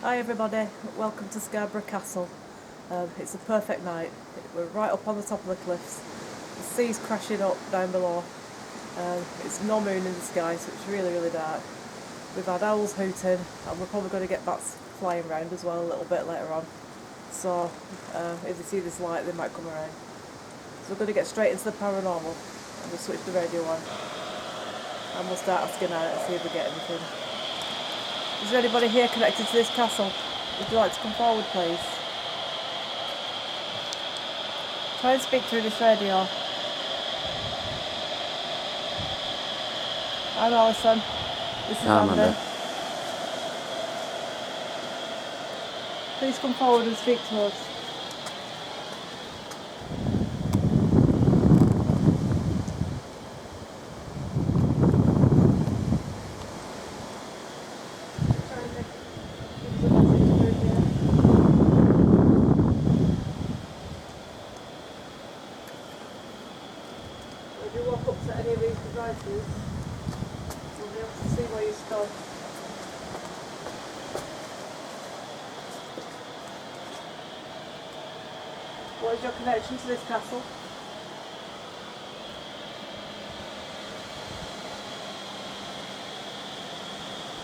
Hi everybody, welcome to Scarborough Castle. It's a perfect night. We're right up on the top of the cliffs. The sea's crashing up down below. It's no moon in the sky, so it's really dark. We've had owls hooting, and we're probably going to get bats flying around as well a little bit later on. So if they see this light, they might come around. So we're going to get straight into the paranormal, and we'll switch the radio on, and we'll start asking out and see if we get anything. Is there anybody here connected to this castle? Would you like to come forward, please? Try and speak through this radio. I'm Alison. This is Amanda. Please come forward and speak to us. If you walk up to any of these devices, you'll be able to see where you stood. What is your connection to this castle?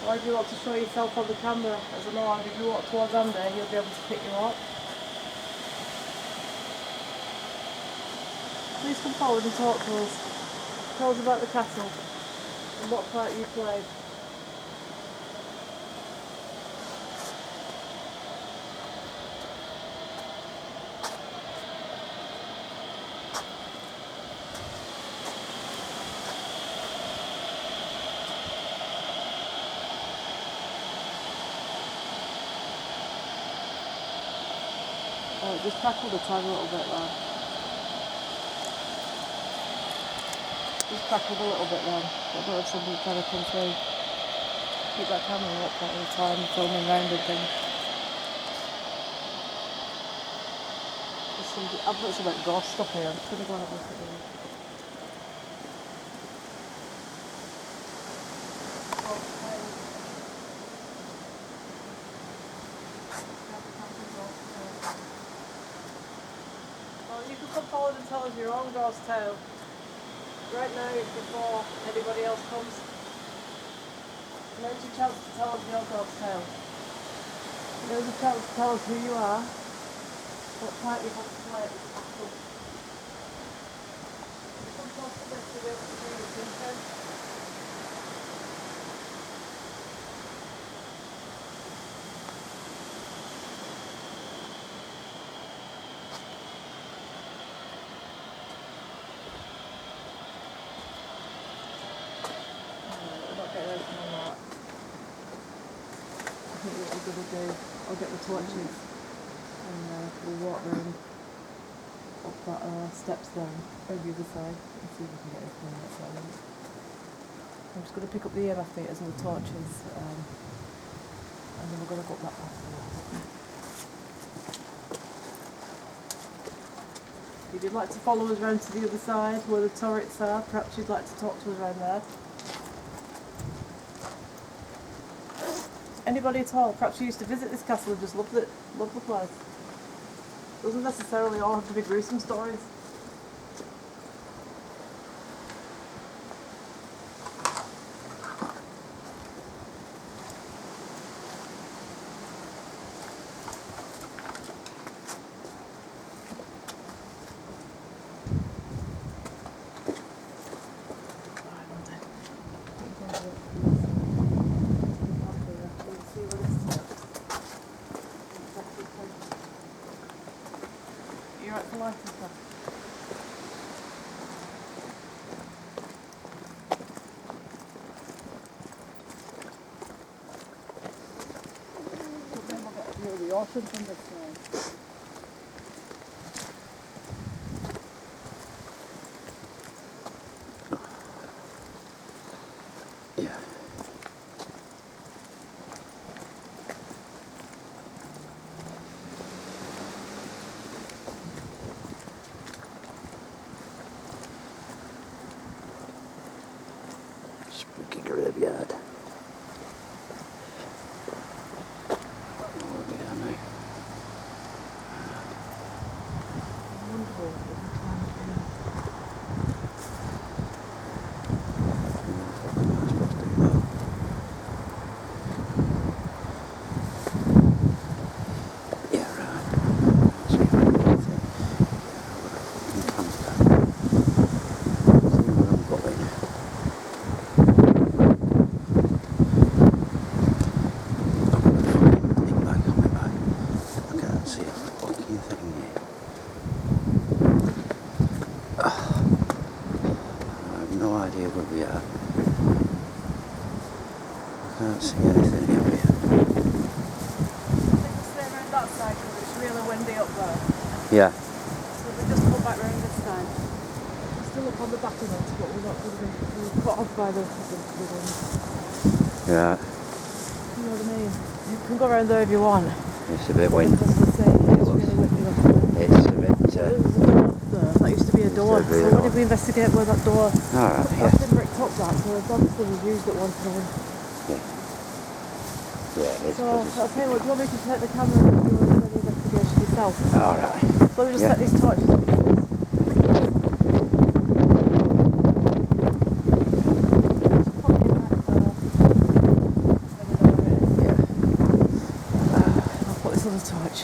Or if you want to show yourself on the camera as an alarm, if you walk towards Andy, he'll be able to pick you up. Please come forward and talk to us. Tell us about the castle and what part you played. Oh, it just crackled a tiny little bit there. Just crackled a little bit then. I don't know if somebody's trying to come through. Keep that camera up all the time, filming round and things. I've got some like ghost stuff here. I'm just going to go and have a look at these. Well, you can come forward and tell us your own ghost tale. Right now, before anybody else comes, now's your chance to tell us your ghost tale. Now's your chance to tell us who you are, what part you have to play at this castle. Come close to this to be able to see this intent. I think what we're going to do, I'll get the torches and we'll walk round up that steps down over the other side and see if we can get anything on that side. I'm just going to pick up the EMF meters and the torches and then we're going to go up that path. If you'd like to follow us round to the other side where the turrets are, perhaps you'd like to talk to us around there. Anybody at all, perhaps you used to visit this castle and just loved the place. Doesn't necessarily all have to be gruesome stories. You're at the light and stuff. Then we'll get a view of the ocean from this side. Yeah. Spooky graveyard. can't see anything here. I think we'll stay around that side because it's really windy up there. Yeah. So we just come back round this side. We're still up on the battlements, but we're not going to be cut off by the wind. Yeah. You know what I mean? You can go around there if you want. It's a bit windy. Because we're saying it's really windy up there. It's a bit. There was a door up there. That used to be a door. So when did we investigate where that door? Alright, yeah. That's been bricked up that, so it's obviously was used at one time. Yeah. Yeah, it's So I'll tell you what, do you want me to take the camera and do any investigation yourself? alright. So let me just set these torches up. I'll put this on the torch.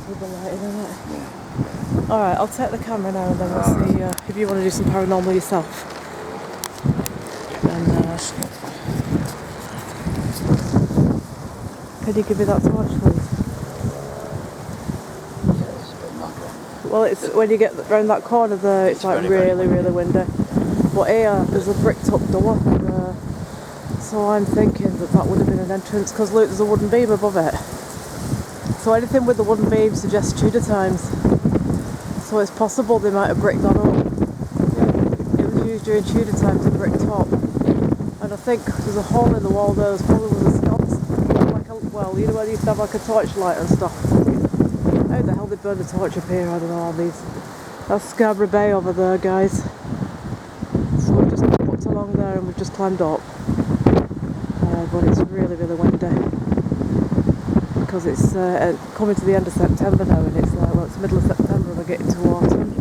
With the light in it. Alright, I'll take the camera now and then we'll see if you want to do some paranormal yourself. And can you give me that torch, please? Well, it's when you get round that corner there, it's like really windy. But here, there's a bricked up door. So I'm thinking that would have been an entrance, because look, there's a wooden beam above it. So anything with the wooden beam suggests Tudor times. So it's possible they might have bricked that up. It was used during Tudor times to brick top. And I think there's a hole in the wall there, there's probably was a sconce. Like well, you know where they used to have like a torchlight and stuff. How the hell they burned a torch up here? I don't know all these. That's Scarborough Bay over there, guys. So we've just walked along there and we've just climbed up. But it's really windy. Because it's coming to the end of September now, and it's well, it's the middle of September and we're getting to autumn.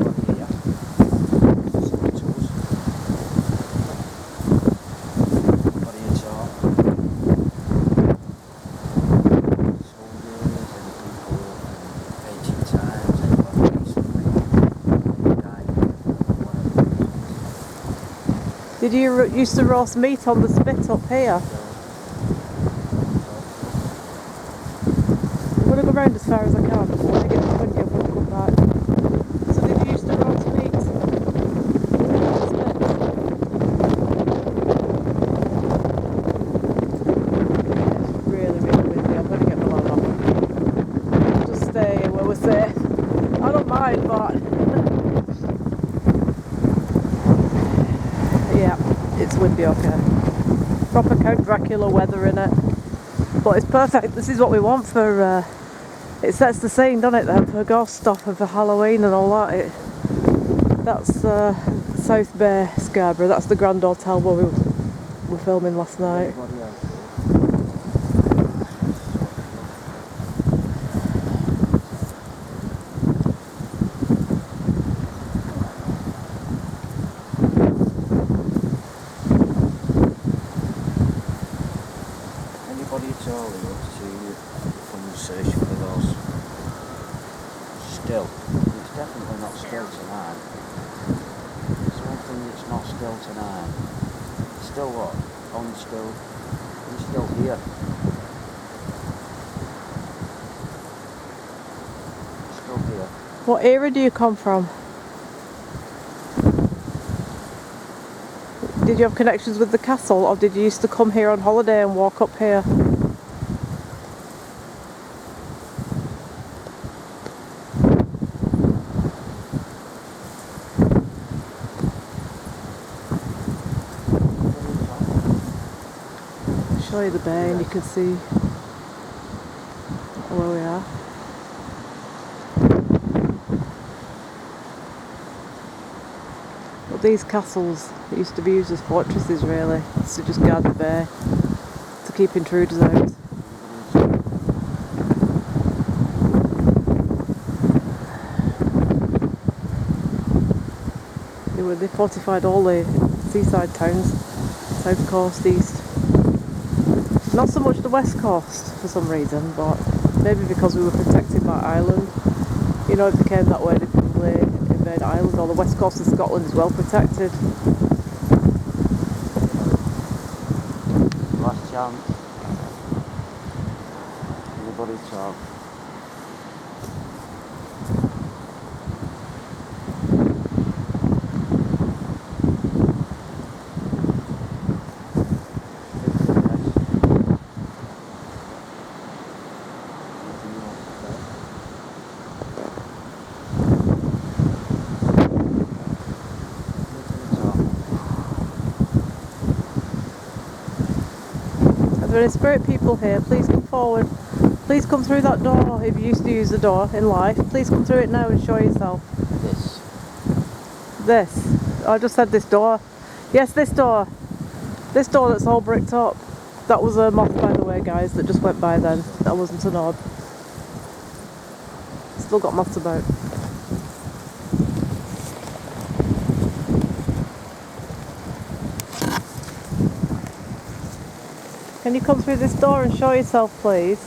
Did you used to roast meat on the spit up here? I'm going to go round as far as I can before I get to windy and we'll come back. So did you used to roast meat? It's really windy. I'm going to get my line off. Just stay where we're safe. I don't mind, but yeah, it's windy, okay. Proper Count Dracula weather in it. But it's perfect. This is what we want for it sets the scene, doesn't it, then, for ghost stuff and for Halloween and all that. That's South Bay, Scarborough. That's the Grand Hotel where we were filming last night. Anybody at all who wants to come and search for those still? It's definitely not still tonight. There's one thing that's not still tonight. Still what? On still. It's still here. It's still here. What era do you come from? Did you have connections with the castle, or did you used to come here on holiday and walk up here? I'll show you the bay and you can see where we are. But these castles used to be used as fortresses, really, to just guard the bay, to keep intruders out. They fortified all the seaside towns, south coast, east. Not so much the west coast for some reason, but maybe because we were protected by Ireland. You know, it became that way, they probably invade Ireland, or the west coast of Scotland is well protected. Last chance. Anybody talk? there any spirit people here, please come forward. Please come through that door if you used to use the door in life. Please come through it now and show yourself. This. I just said this door. Yes, this door. This door that's all bricked up. That was a moth, by the way, guys, that just went by then. That wasn't an orb. Still got moths about. Can you come through this door and show yourself, please?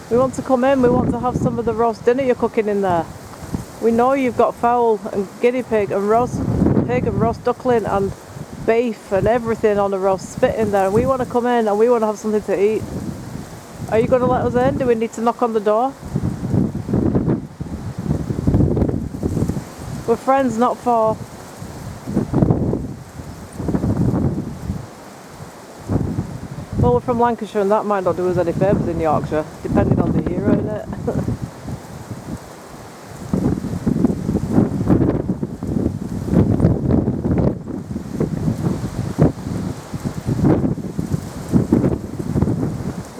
We want to come in, we want to have some of the roast dinner you're cooking in there. We know you've got fowl and guinea pig and roast pig and roast duckling and beef and everything on a roast spit in there. We want to come in and we want to have something to eat. Are you going to let us in? Do we need to knock on the door? We're friends, not foe. Well, we're from Lancashire and that might not do us any favours in Yorkshire, depending on the year, ain't it?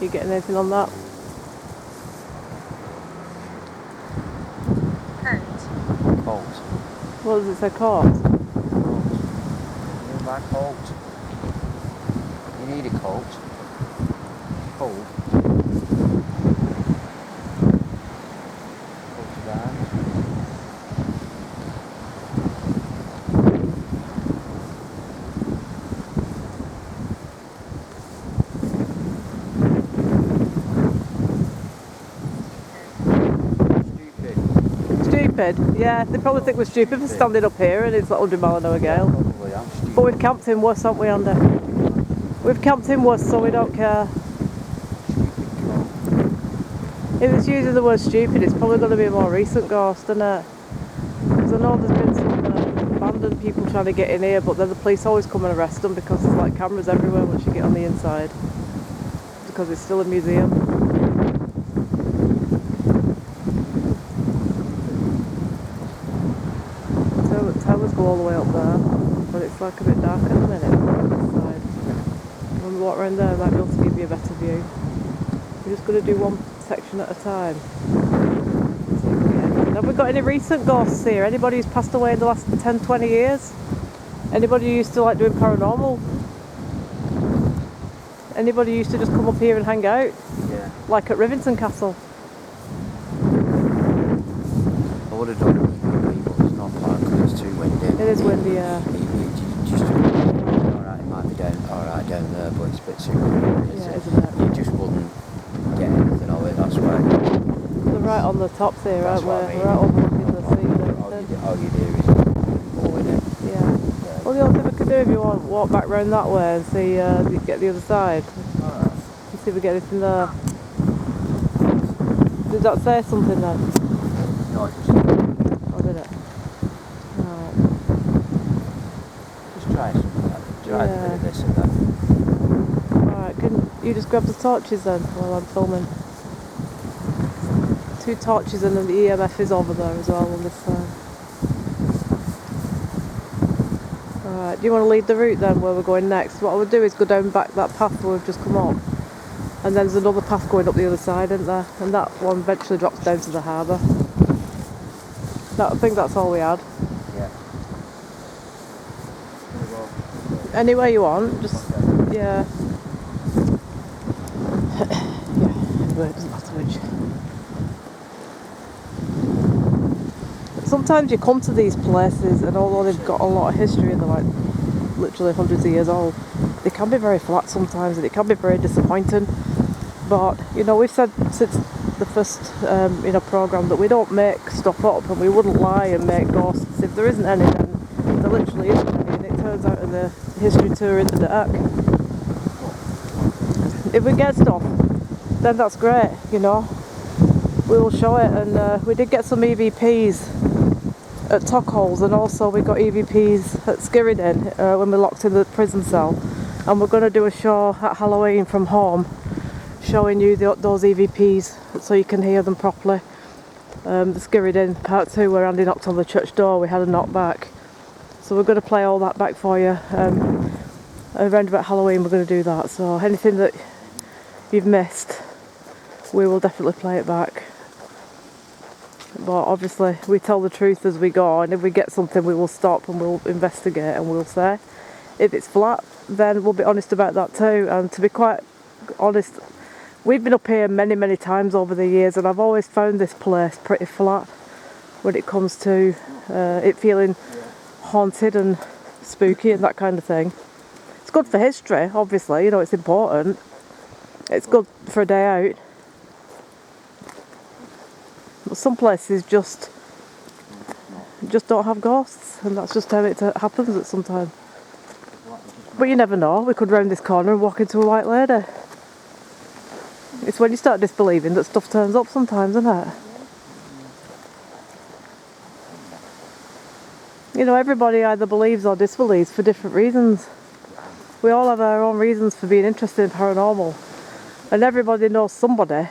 You getting anything on that? Colt. What does it say, court? You like Colt? You need a Colt. Cold. Colt down. Stupid? Yeah, they probably think we're stupid for standing up here and it's like 100 mile an hour gale. Probably am stupid. But we've camped in worse, haven't we, Andy? We've camped in worse, so we don't care. If it's using the word stupid, it's probably going to be a more recent ghost, isn't it? Because I know there's been some abandoned people trying to get in here, but then the police always come and arrest them because there's like cameras everywhere once you get on the inside. Because it's still a museum. The towers go all the way up there, but it's like a bit dark at the minute on this side. When we walk around there, I might be able to give you a better view. We're just going to do one section at a time. Have we got any recent ghosts here? Anybody who's passed away in the last 10-20 years? Anybody who used to like doing paranormal? Anybody who used to just come up here and hang out? Yeah. Like at Rivington Castle? I would have done it, but it's not fun because it's too windy. It is windy, yeah. Alright, it might be alright down there, but it's a bit too windy. Yeah, isn't it? You just wouldn't get anything of it, that's why. We're right on the tops here, aren't we? What I mean. We're right overlooking the sea. All you do is go with it. Yeah. Well, the only thing we could do if you want, walk back round that way and see, get the other side. Alright. And see if we get anything there. Did that say something then? No, just Or did it? Right. try something. Try a bit of this and that. Alright, can you just grab the torches then while I'm filming? 2 torches and then the EMF is over there as well on this side. Alright, do you want to lead the route then where we're going next? What I would do is go down back that path where we've just come up. And then there's another path going up the other side, isn't there? And that one eventually drops down to the harbour. I think that's all we had. Yeah. Anywhere you want, just, yeah. Yeah, anyway, it doesn't matter which. Sometimes you come to these places and although they've got a lot of history and they're like literally hundreds of years old, they can be very flat sometimes and it can be very disappointing. But, you know, we've said since the first programme that we don't make stuff up and we wouldn't lie and make ghosts. If there isn't any, then there literally isn't any, and it turns out in the history tour in the dark. If we get stuff, then that's great, you know. We will show it, and we did get some EVPs at Tockholes, and also we got EVPs at Skirridin when we locked in the prison cell. And we're going to do a show at Halloween from home, showing you those EVPs so you can hear them properly. The Skirridin part 2 where Andy knocked on the church door, we had a knock back. So we're going to play all that back for you. around about Halloween we're going to do that. So anything that you've missed, we will definitely play it back. But obviously we tell the truth as we go, and if we get something we will stop and we'll investigate and we'll say. If it's flat, then we'll be honest about that too. And to be quite honest, we've been up here many times over the years, and I've always found this place pretty flat when it comes to it feeling haunted and spooky and that kind of thing. It's good for history, obviously, you know, it's important. It's good for a day out. But some places just don't have ghosts, and that's just how it happens at some time. But you never know, we could round this corner and walk into a white lady. It's when you start disbelieving that stuff turns up sometimes, isn't it? You know, everybody either believes or disbelieves for different reasons. We all have our own reasons for being interested in paranormal. And everybody knows somebody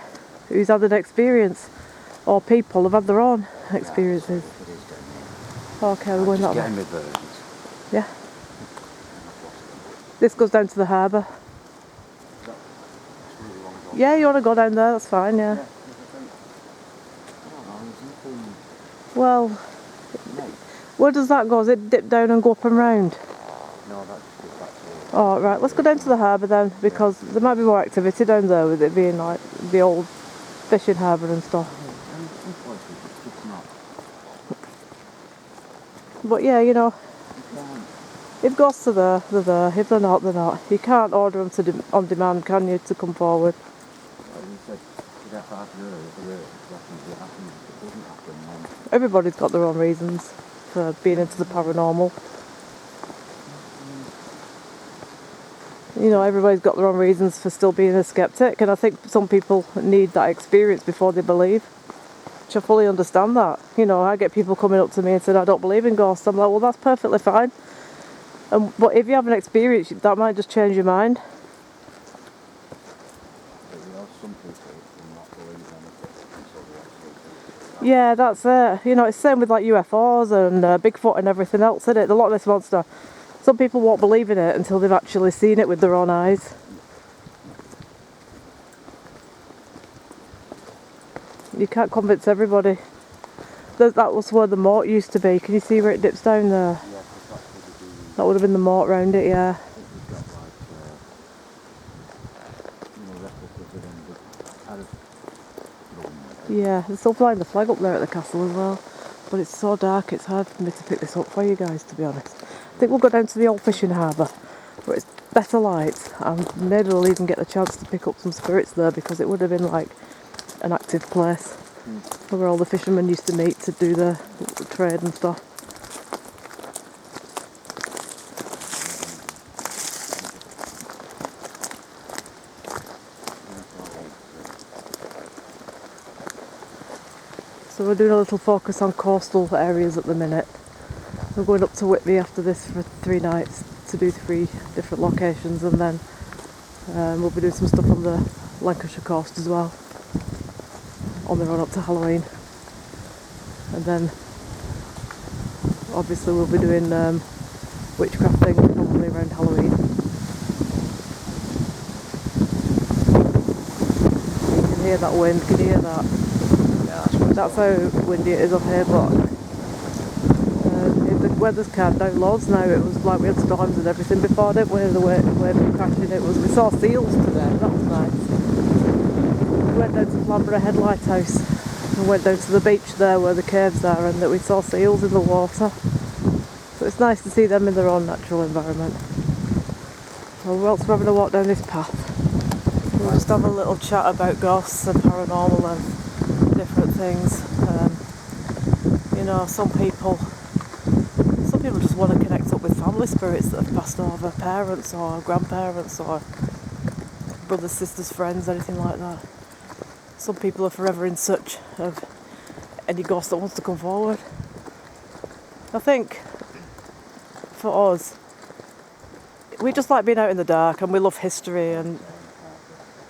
who's had an experience, or people have had their own experiences. Okay, we're going that way. Yeah. This goes down to the harbour. Yeah, you want to go down there, that's fine, yeah. Well, where does that go? Does it dip down and go up and round? No, that just goes back to... Oh, right, let's go down to the harbour then, because there might be more activity down there with it being like the old fishing harbour and stuff. But yeah, you know, if ghosts are there, they're there. If they're not, they're not. You can't order them on demand, can you, to come forward? Everybody's got their own reasons for being into the paranormal. You know, everybody's got their own reasons for still being a skeptic, and I think some people need that experience before they believe. Which I fully understand that. You know, I get people coming up to me and saying, I don't believe in ghosts. I'm like, well, that's perfectly fine. But if you have an experience, that might just change your mind. Yeah, that's it. You know, it's the same with like UFOs and Bigfoot and everything else, isn't it? The Loch Ness Monster. Some people won't believe in it until they've actually seen it with their own eyes. You can't convince everybody. That was where the moat used to be. Can you see where it dips down there? Yeah, that would have been the moat round it, yeah. Yeah, they're still flying the flag up there at the castle as well. But it's so dark, it's hard for me to pick this up for you guys, to be honest. I think we'll go down to the old fishing harbour, where it's better light, and maybe we'll even get the chance to pick up some spirits there, because it would have been like an active place where all the fishermen used to meet to do the trade and stuff. So we're doing a little focus on coastal areas at the minute. We're going up to Whitby after this for 3 nights to do 3 different locations, and then we'll be doing some stuff on the Lancashire coast as well on the run up to Halloween. And then obviously we'll be doing witchcrafting probably around Halloween. You can hear that wind, can you hear that? That's how windy it is up here, but the weather's calmed down loads now. It was like we had storms and everything before, didn't we? The wave was crashing. We saw seals today, that was nice. We went down to Scarborough lighthouse and went down to the beach there where the caves are, and that we saw seals in the water. So it's nice to see them in their own natural environment. So we're also having a walk down this path. We'll just have a little chat about ghosts and paranormal and different things. You know, some people just want to connect up with family spirits that have passed over, parents or grandparents or brothers, sisters, friends, anything like that. Some people are forever in search of any ghost that wants to come forward. I think for us, we just like being out in the dark, and we love history, and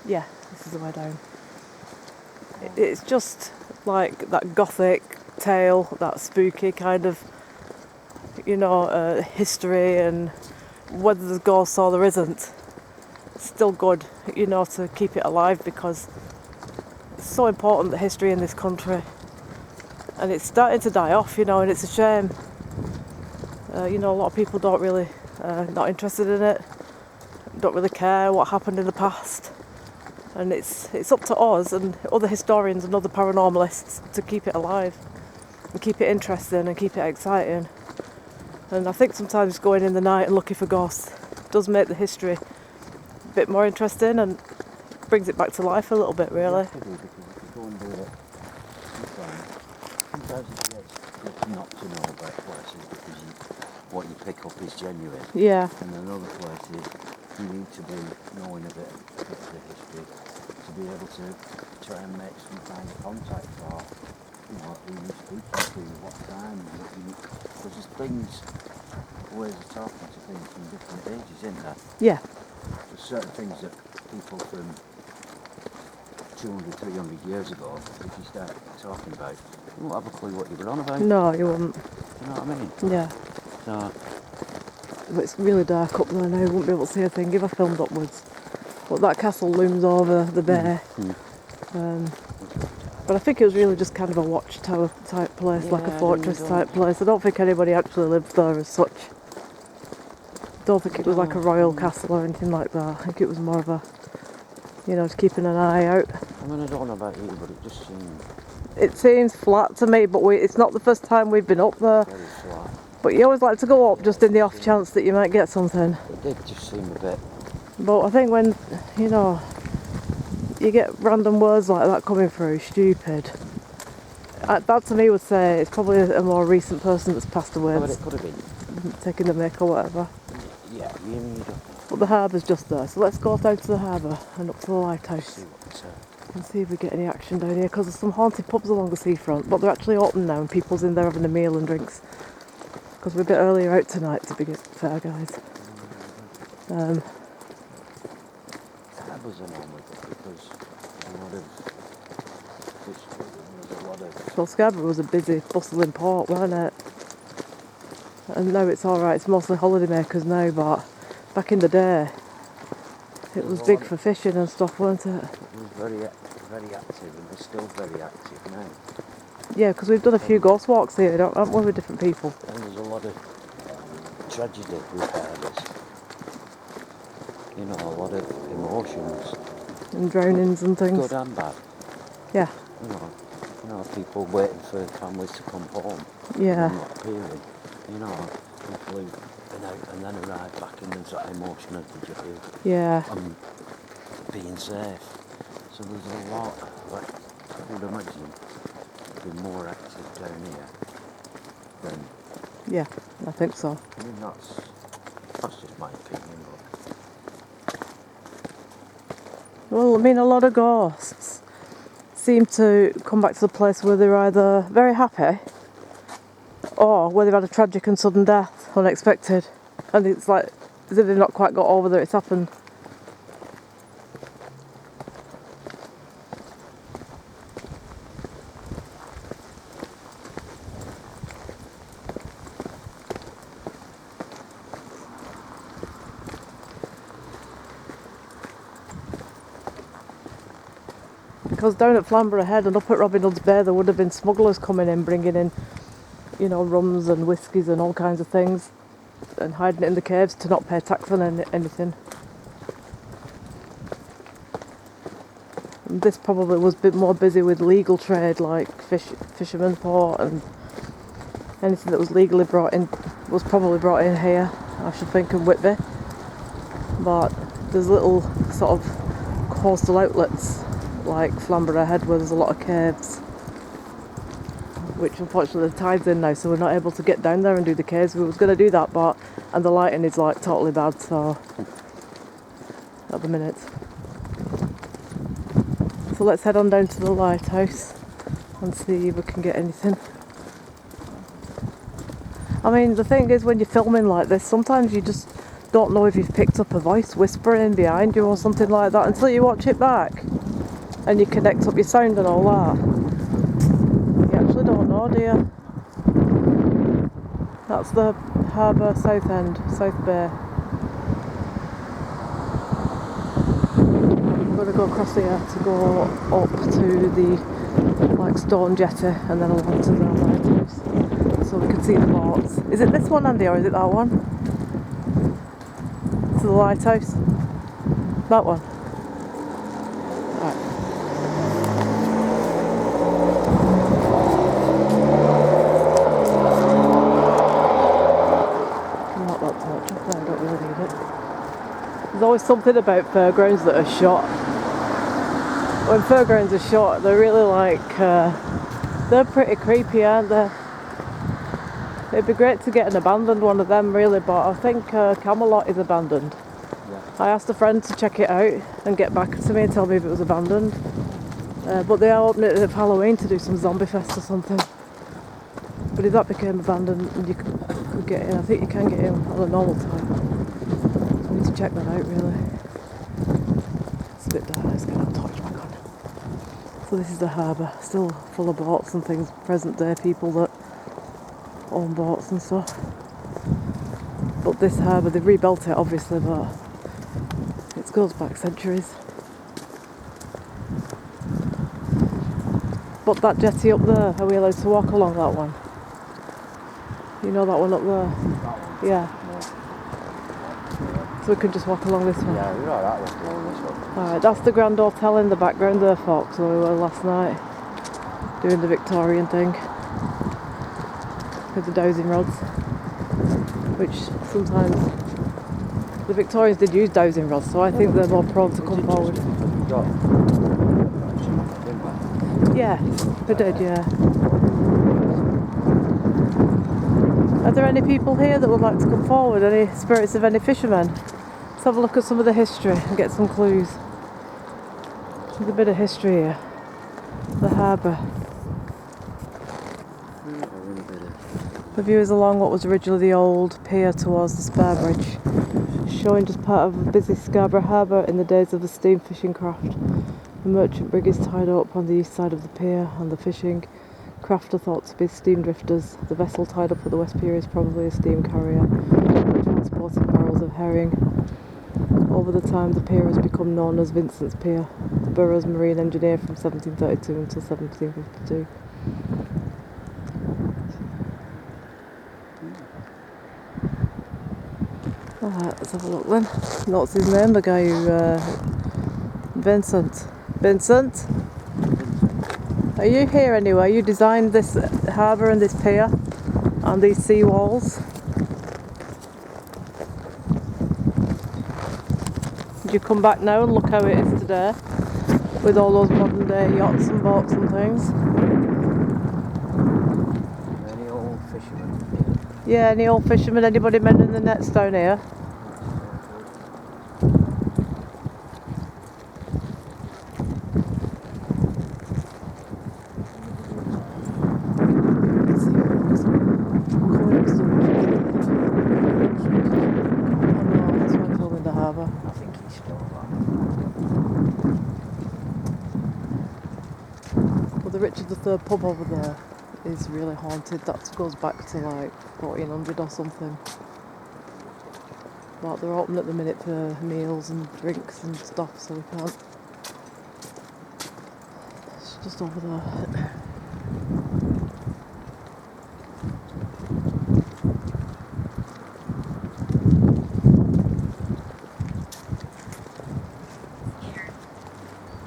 yeah, this is the way down. It's just like that gothic tale, that spooky kind of, you know, history, and whether there's ghosts or there isn't, it's still good, you know, to keep it alive, because it's so important, the history in this country, and it's starting to die off, you know, and it's a shame. You know, a lot of people don't really, not interested in it, don't really care what happened in the past, and it's up to us and other historians and other paranormalists to keep it alive and keep it interesting and keep it exciting. And I think sometimes going in the night and looking for ghosts does make the history a bit more interesting and brings it back to life a little bit, really. Yeah, because if you go and do it, sometimes it gets not to know about places because what you pick up is genuine. Yeah. And in other places, you need to be knowing a bit of the history to be able to try and make some kind of contact, or you know, who you're speaking to, what time, because there's things, ways of talking to things from different ages, isn't there? Yeah. There's certain things that people from 200, 300 years ago, if you start talking about, you won't have a clue what you were on about. No, you wouldn't. You know what I mean? Yeah. So, But it's really dark up there now, you wouldn't be able to see a thing if I filmed upwards. But that castle looms over the bay. But I think it was really just kind of a watchtower type place, like a fortress type place. I don't think anybody actually lived there as such. Don't think it was like a royal castle or anything like that. I think it was more of a, you know, just keeping an eye out. I mean, I don't know about you, but it just seemed... It seems flat to me, but it's not the first time we've been up there. very flat. But you always like to go up just in the off chance that you might get something. It did just seem a bit... But I think when, you know, you get random words like that coming through, stupid. That to me would say it's probably a more recent person that's passed away, Oh, but it could have been. taking the mick or whatever. Yeah, you don't But the harbour's just there, so let's go down to the harbour and up to the lighthouse see what's... and see if we get any action down here, because there's some haunted pubs along the seafront, but they're actually open now and people's in there having a meal and drinks. Because we're a bit earlier out tonight, to be fair, guys. Harbours are normally good because there's a lot of fish, there's a lot of... Well, Scarborough was a busy, bustling port, wasn't it? And now it's alright, it's mostly holidaymakers now, but back in the day, it was big for fishing and stuff, weren't it? It was very active, and it's still very active now. Yeah, because we've done a few ghost walks here, haven't we, with different people? And there's a lot of tragedy with harbours. You know, a lot of emotions. And drownings and things. Good and bad. Yeah. You know, people waiting for families to come home. Yeah. And not appearing. You know, people who've been out and then arrive back and there's that emotion of deja vu. Yeah. And being safe. So there's a lot, like, I would imagine, be more active down here than... Yeah, I think so. I mean, that's just my opinion, but... Well, I mean, a lot of ghosts seem to come back to the place where they're either very happy or where they've had a tragic and sudden death, unexpected. And it's like, as if they've not quite got over that it's happened. Because down at Flamborough Head and up at Robin Hood's Bay there would have been smugglers coming in, bringing in, you know, rums and whiskies and all kinds of things, and hiding it in the caves to not pay tax on anything. And this probably was a bit more busy with legal trade, like fishermen port, and anything that was legally brought in was probably brought in here, I should think, in Whitby. But there's little sort of coastal outlets like Flamborough Head where there's a lot of caves, which unfortunately the tide's in now, so we're not able to get down there and do the caves. We was going to do that, but and the lighting is like totally bad, so at the minute. So let's head on down to the lighthouse and see if we can get anything. I mean, the thing is, when you're filming like this, sometimes you just don't know if you've picked up a voice whispering behind you or something like that until you watch it back and you connect up your sound and all that. You actually don't know, do you? That's the harbour south end, South Bay. going to go across here to go up to the like stone jetty and then along to the lighthouse so we can see the boats. Is it this one, Andy, or is it that one? To the lighthouse? That one? Right. Not that torch up there, I don't really need it. There's always something about fairgrounds that are shot. When fairgrounds are shot, they're really like, they're pretty creepy, aren't they? It'd be great to get an abandoned one of them really, but I think Camelot is abandoned. Yeah. I asked a friend to check it out and get back to me and tell me if it was abandoned. But they are opening it at Halloween to do some zombie fest or something. But if that became abandoned, you could get in. I think you can get in on a normal time. So I need to check that out really. It's a bit dark, let's get that torch back on. So this is the harbour, still full of boats and things, present day people that own boats and stuff. But this harbour, they've rebuilt it obviously, but it goes back centuries. But that jetty up there, are we allowed to walk along that one? You know that one up there? That one? Yeah. No. So we can just walk along this one? Yeah, we're alright walking along this one. Alright, that's the Grand Hotel in the background there, folks, where we were last night, doing the Victorian thing, with the dowsing rods, which sometimes, the Victorians did use dowsing rods, so I think they're more prone to come forward. Yeah, we did, yeah. Are there any people here that would like to come forward? Any spirits of any fishermen? Let's have a look at some of the history and get some clues. There's a bit of history here. The harbour. The view is along what was originally the old pier towards the spar bridge, showing just part of a busy Scarborough harbour in the days of the steam fishing craft. The merchant brig is tied up on the east side of the pier, and the fishing craft are thought to be steam drifters. The vessel tied up at the west pier is probably a steam carrier, transporting barrels of herring. Over the time, the pier has become known as Vincent's Pier, the borough's marine engineer from 1732 until 1752. Alright, let's have a look then. What's his name? The guy who... Vincent. Vincent? Are you here anyway? You designed this harbour and this pier and these sea walls. Did you come back now and look how it is today? With all those modern day yachts and boats and things? Any old fishermen? Yeah, any old fishermen? Anybody mending the nets down here? I think he's still alive. Well, the Richard III pub over there is really haunted. That goes back to like 1400 or something. But they're open at the minute for meals and drinks and stuff, so we can't. It's just over there.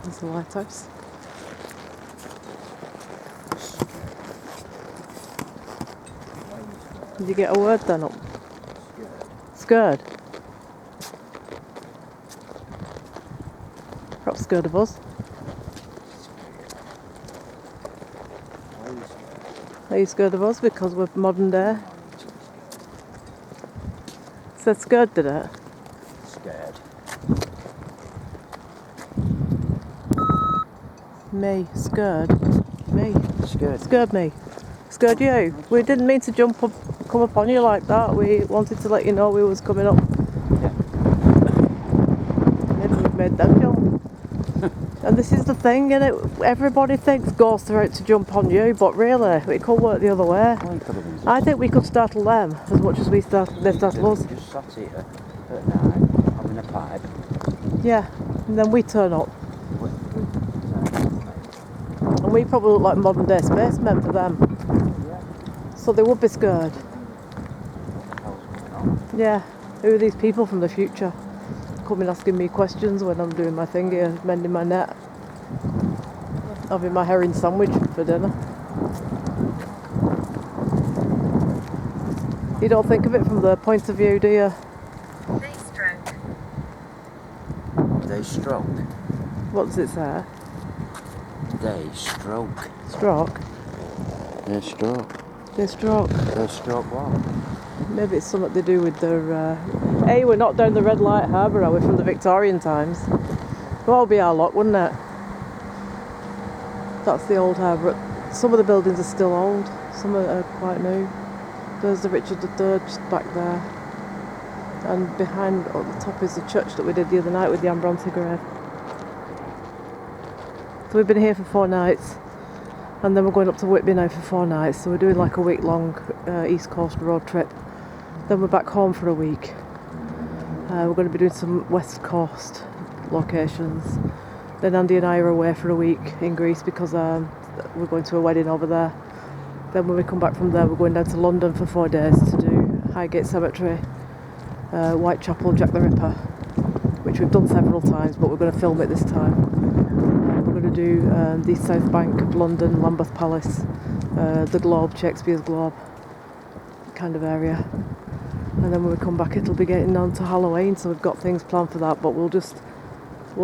There's the lighthouse. Did you get a word then up? Scared. Perhaps scared of us. Are you scared of us because we're modern day? Said scared, did it? Scared. Me, scared. Me. Scared. Scared me. Scared you. We didn't mean to come upon you like that. We wanted to let you know we was coming up. Yeah. Maybe we've made them jump. And this is the thing, innit? Everybody thinks ghosts are out to jump on you, but really, it could work the other way. I think we could startle them as much as they startle us. Just sat here at night, having a pipe. Yeah, and then we turn up. we probably look like modern day spacemen for them. Yeah. So they would be scared. What the hell's going on? Yeah. Who are these people from the future? Coming asking me questions when I'm doing my thing here, mending my net. Having my herring sandwich for dinner. You don't think of it from their point of view, do you? They stroke. What does it say? They stroke. Stroke? They stroke. They stroke. They stroke what? Maybe it's something to do with their... Hey, we're not down the red light harbour, are we, from the Victorian times? Well, it'll be our lot, wouldn't it? That's the old harbour. Some of the buildings are still old, some are quite new. There's the Richard III just back there. And behind, at the top, is the church that we did the other night with the Ambronte grave. So we've been here for 4 nights. And then we're going up to Whitby now for 4 nights. So we're doing like a week-long East Coast road trip. Then we're back home for a week. We're going to be doing some West Coast locations. Then Andy and I are away for a week in Greece because we're going to a wedding over there. Then when we come back from there, we're going down to London for 4 days to do Highgate Cemetery, Whitechapel, Jack the Ripper, which we've done several times, but we're going to film it this time. We're going to do the South Bank of London, Lambeth Palace, the Globe, Shakespeare's Globe kind of area. And then when we come back, it'll be getting on to Halloween, so we've got things planned for that, but we'll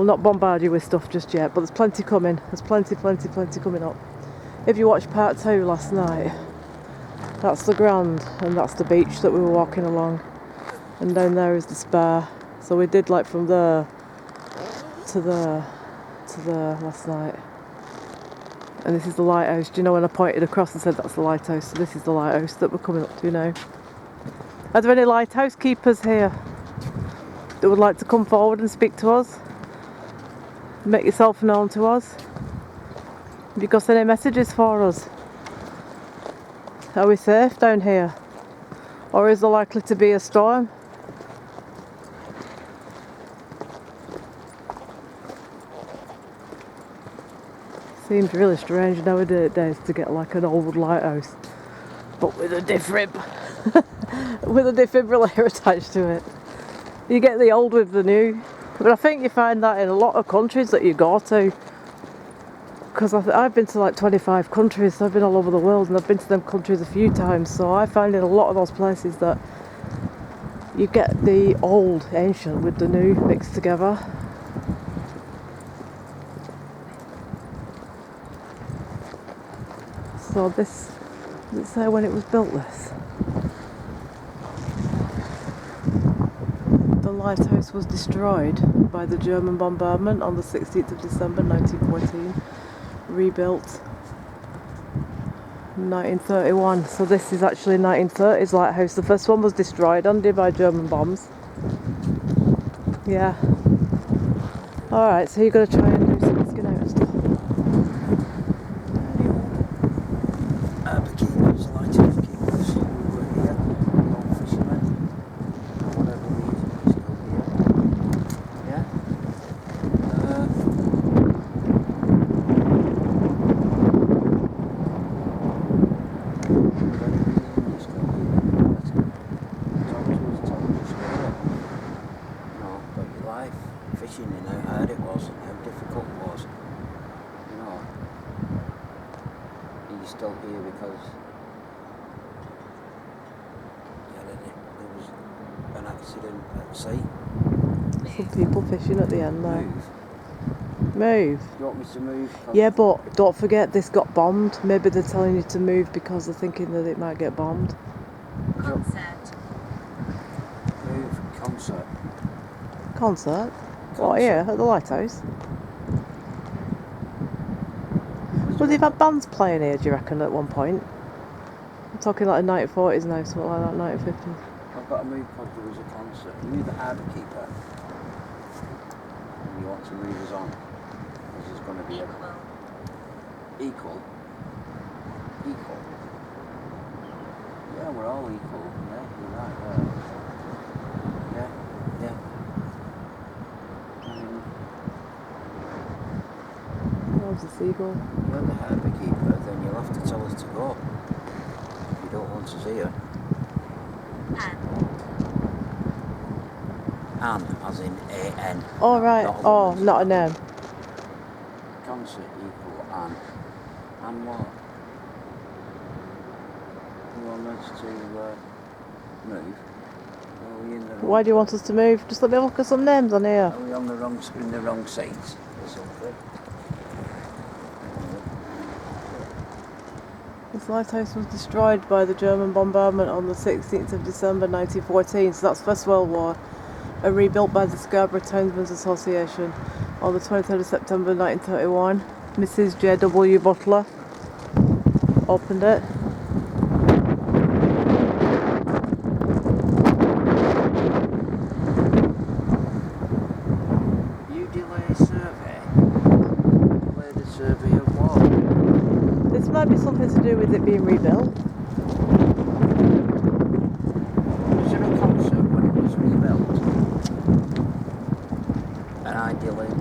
not bombard you with stuff just yet, but there's plenty coming. There's plenty coming up. If you watched part 2 last night, that's the Grand and that's the beach that we were walking along, and down there is the Spa. So we did like from there to there to there last night. And this is the lighthouse. Do you know when I pointed across and said that's the lighthouse? So this is the lighthouse that we're coming up to now. Are there any lighthouse keepers here that would like to come forward and speak to us? Make yourself known to us. Have you got any messages for us? Are we safe down here? Or is there likely to be a storm? Seems really strange nowadays to get like an old lighthouse, but with a with a defibrillator attached to it. You get the old with the new. But I think you find that in a lot of countries that you go to. Because I've been to like 25 countries, so I've been all over the world, and I've been to them countries a few times, so I find in a lot of those places that you get the old, ancient with the new mixed together. So this, does it say when it was built, this? The lighthouse was destroyed by the German bombardment on the 16th of December 1914. Rebuilt 1931. So this is actually 1930s lighthouse. The first one was destroyed, Andy, by German bombs. Yeah. Alright, so you're going to try and do some skin out and stuff. Keepers, lighthouse keepers who were here, old fishermen, or whatever reason, are still here. Yeah. Fishing, you know, how hard it was and how difficult it was. You know, he's still here because there was an accident at sea. Some people fishing at the end there. Move. Move. You want me to move? Yeah, but don't forget this got bombed. Maybe they're telling you to move because they're thinking that it might get bombed. Concert. Move. Concert. Concert? What, here at the lighthouse? Would they've had bands playing here, do you reckon, at one point? I'm talking like the 1940s now, something like that, 1950s. I've got to move because there was a concert. You're the harbour keeper. And you want to move us on. This is going to be equal. Equal. Yeah, we're all equal. Yeah, you're right. Yeah. Yeah. What was the seagull. Well, the harbour keeper, then you'll have to tell us to go. If you don't want to see her. Anne, as in A-N. Oh, right. Not a Oh, woman's not a name. name. Concert equal Anne. Anne what? You want us to move? Are we in the wrong? Why do you want us to move? Just let me look at some names on here. Are we on the wrong in the wrong seats or something? This lighthouse was destroyed by the German bombardment on the 16th of December 1914, so that's First World War, and rebuilt by the Scarborough Townsmen's Association on the 23rd of September 1931. Mrs. J.W. Butler opened it. You delay a survey? Delay the survey of what? This might be something to do with it being rebuilt. Was there a concert when it was rebuilt? And I delayed.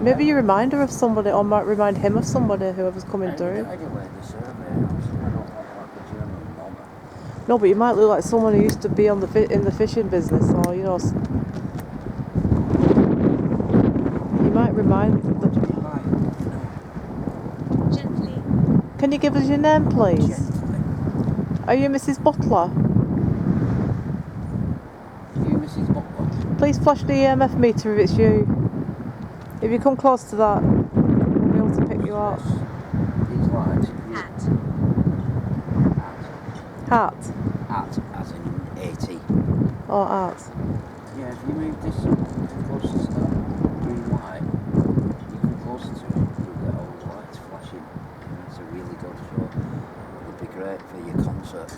Maybe you remind her of somebody, or might remind him of somebody, whoever's coming through. I delayed the survey. I don't look like a German bomber. No, but you might look like someone who used to be on the in the fishing business, or you know, you might remind. Gently. Can you give us your name, please? Gently. Are you Mrs. Butler? Are you Mrs. Butler? Please flash the EMF meter if it's you. If you come close to that, we'll be able to pick you up. These lights. Hat. Hat. At, as in 80. Or hat. Yeah, if you move this closer to that green light, you come closer to it, you'll get all the lights flashing. And it's a really good show. It would be great for your concert.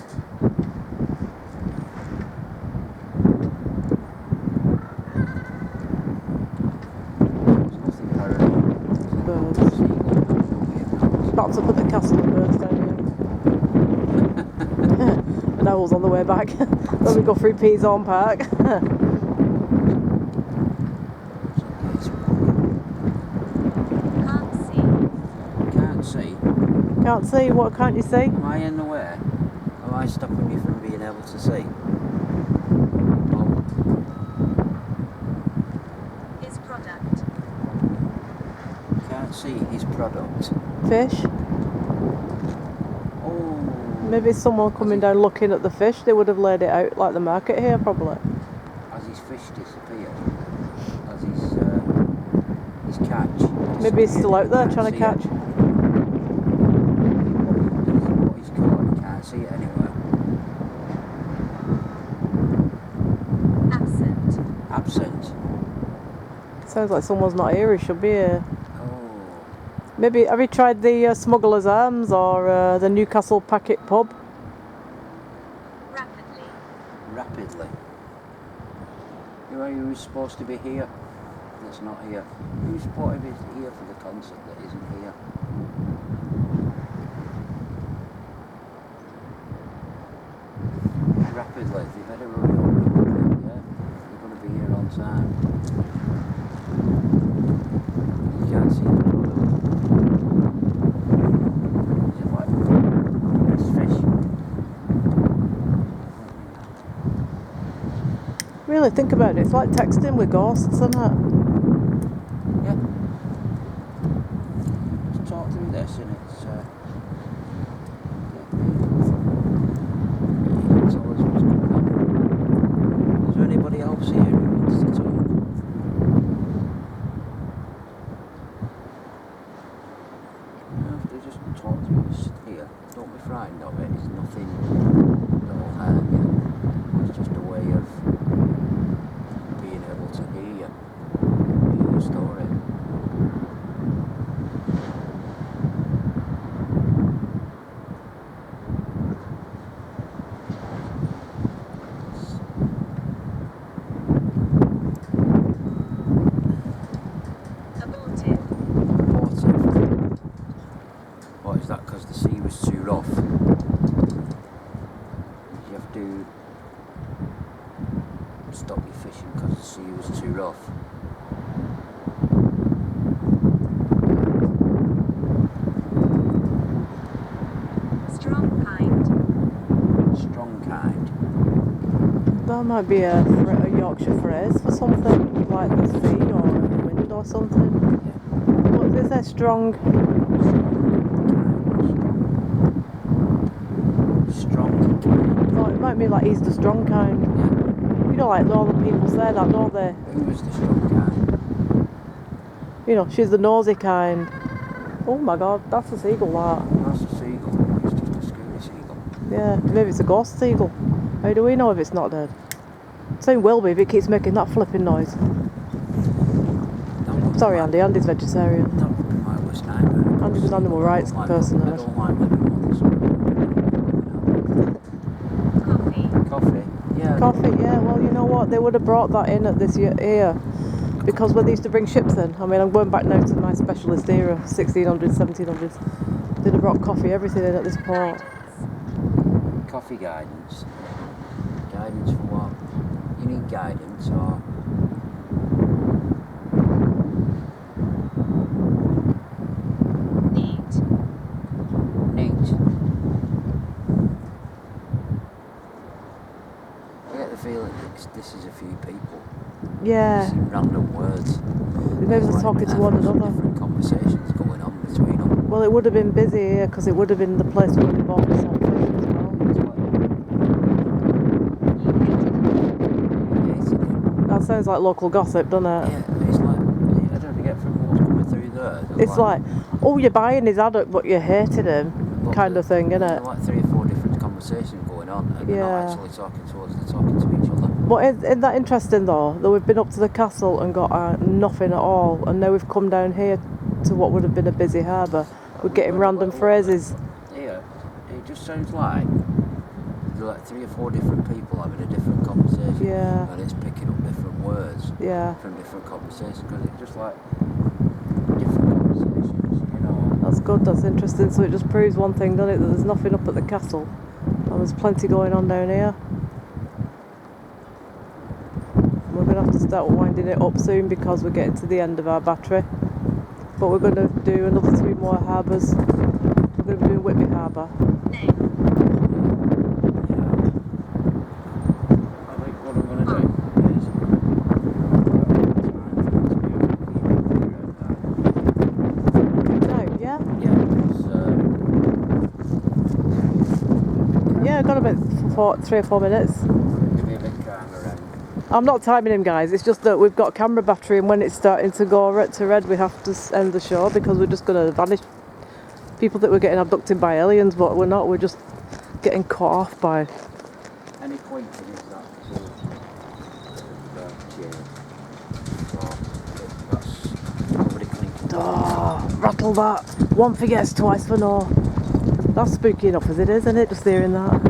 There's nothing paranormal. Birds. Seagull, weird noise. Backed up at the castle and birds down here. And owls on the way back. When we go through Peasholm Park. Can't see. Can't see. Can't see, what can't you see? Am I in the way? Am I stopping you from being able to see? Oh, His product. can't see his product. Fish? Oh. Maybe someone coming down looking at the fish. They would have laid it out like the market here, probably. Has his fish disappeared? Has his catch? Maybe he's still out there Can't trying to see catch. it. What he's caught, you can't see it anywhere. Absent. Absent. Sounds like someone's not here. He should be here. Oh. Maybe, have you tried the Smuggler's Arms or the Newcastle Packet Pub? Rapidly. Rapidly. Who are you who's supposed to be here? That's not here. Who's supposed to be here for the concert that isn't here? Rapidly. They better hurry up. Yeah. They're going to be here on time. You can't see the product. Is it like this fish? Really, think about it. It's like texting with ghosts, isn't it? Yeah. Let's talk through this and it's tell us what's going on. Is there anybody else here who wants to talk? You have to just talk through this here. Don't be frightened of it. It's nothing that will harm you. It's just a way of being able to hear you. Hear your story. Abortive. Abortive. What is that? Because the sea was too rough. You have to stop your fishing because the sea was too rough. That might be a Yorkshire phrase for something, like the sea or the wind or something. What is that? Strong? Strong kind. Oh, it might be like he's the strong kind. You know, like all the people say that, don't they? Who was the strong kind? You know, she's the nosy kind. Oh my god, that's a seagull, that. That's a seagull. It's just a scary seagull. Yeah, maybe it's a ghost seagull. How do we know if it's not dead? Same will be if it keeps making that flipping noise. Sorry, Andy. Andy's vegetarian. That would be my worst nightmare. Andy's an animal rights person. I don't like living on Coffee. Coffee? Yeah. Coffee, yeah. Well, you know what? They would have brought that in at this year. Because when they used to bring ships in, I mean, I'm going back now to my specialist era, 1600s, 1700s. They'd have brought coffee, everything in at this port. Coffee guidance. Guidance for what? You need guidance or... Neat. Neat. I get the feeling this is a few people. Yeah. Some random words. Maybe they're talking to one another. Different conversations going on between them. Well, it would have been busy here because it would have been the place where they bought the salt fish as well. That sounds like local gossip, doesn't it? Yeah, it's like, I don't get from what's coming through there. It's like, oh, you're buying his adult, but you hated him, kind of thing, isn't There are it? like 3 or 4 different conversations going on, and they're not actually talking to us, they're talking to each other. But isn't that interesting though, that we've been up to the castle and got nothing at all, and now we've come down here to what would have been a busy harbour. We're getting random phrases. Yeah, it just sounds like there's like 3 or 4 different people having a different conversation, Yeah. and it's picking up different words Yeah, from different conversations, because it's just like different conversations, you know. that's good, that's interesting. So it just proves one thing, doesn't it, that there's nothing up at the castle, and there's plenty going on down here. We're going to have to start winding it up soon because we're getting to the end of our battery. But we're going to do another 2 more harbours. We're going to be doing Whitby Harbour. I think what I'm going to do is No, yeah? Yeah, Yeah, I've got about 3 or 4 minutes. give me a bit calmer and I'm not timing him, guys. It's just that we've got camera battery, and when it's starting to go to red, we have to end the show because we're just going to vanish. People think we're getting abducted by aliens, but we're not. We're just getting caught off by... any point in is that that's nobody clinking. Oh, rattle that. One forgets, twice for no. That's spooky enough as it is, isn't it? Just hearing that.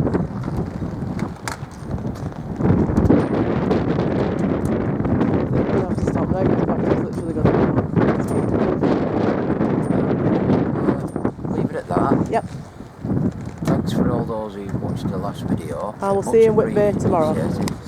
Leave it at that. Yep. Thanks for all those who watched the last video. I will see you in Whitby tomorrow. Appreciated.